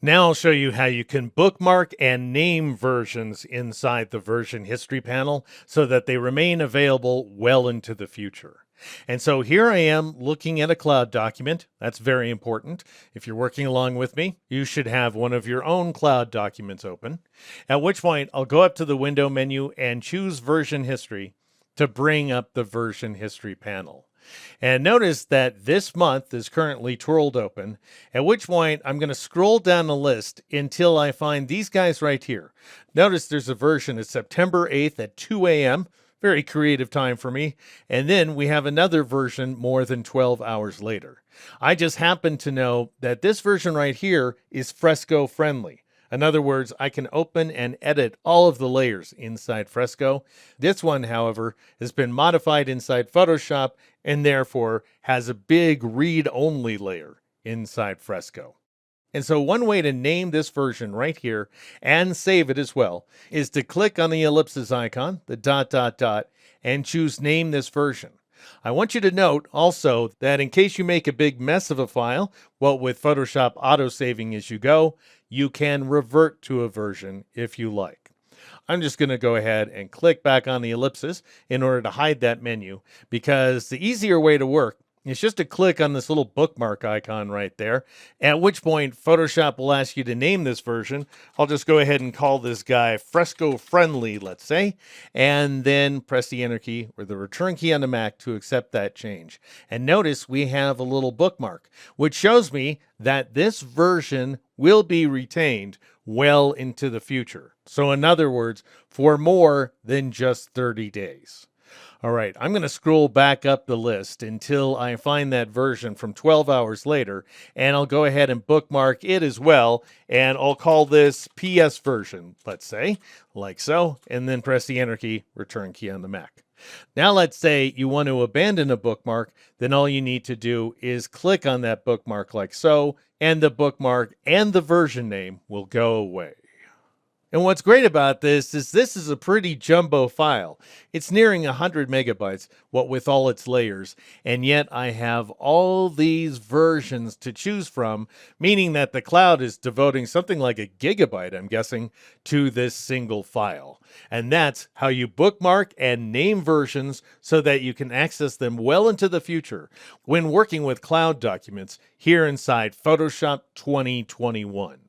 Now I'll show you how you can bookmark and name versions inside the version history panel so that they remain available well into the future. And so here I am looking at a cloud document. That's very important. If you're working along with me, you should have one of your own cloud documents open, at which point I'll go up to the window menu and choose version history to bring up the version history panel. And notice that this month is currently twirled open, at which point I'm going to scroll down the list until I find these guys right here. Notice there's a version of September 8th at 2 a.m., very creative time for me. And then we have another version more than 12 hours later. I just happen to know that this version right here is Fresco friendly. In other words, I can open and edit all of the layers inside Fresco. This one, however, has been modified inside Photoshop and therefore has a big read-only layer inside Fresco. And so one way to name this version right here and save it as well is to click on the ellipsis icon, the dot, dot, dot, and choose Name This Version. I want you to note also that in case you make a big mess of a file, well, with Photoshop auto-saving as you go, you can revert to a version if you like. I'm just going to go ahead and click back on the ellipsis in order to hide that menu, because the easier way to work is just to click on this little bookmark icon right there, at which point Photoshop will ask you to name this version. I'll just go ahead and call this guy Fresco Friendly, let's say, and then press the Enter key or the Return key on the Mac to accept that change. And notice we have a little bookmark, which shows me that this version will be retained well into the future. So in other words, for more than just 30 days. All right, I'm going to scroll back up the list until I find that version from 12 hours later, and I'll go ahead and bookmark it as well, and I'll call this PS version, let's say, like so, and then press the Enter key, Return key on the Mac. Now let's say you want to abandon a bookmark, then all you need to do is click on that bookmark like so, and the bookmark and the version name will go away. And what's great about this is a pretty jumbo file. It's nearing 100 megabytes, what with all its layers, and yet I have all these versions to choose from, meaning that the cloud is devoting something like a gigabyte, I'm guessing, to this single file. And that's how you bookmark and name versions so that you can access them well into the future when working with cloud documents here inside Photoshop 2021.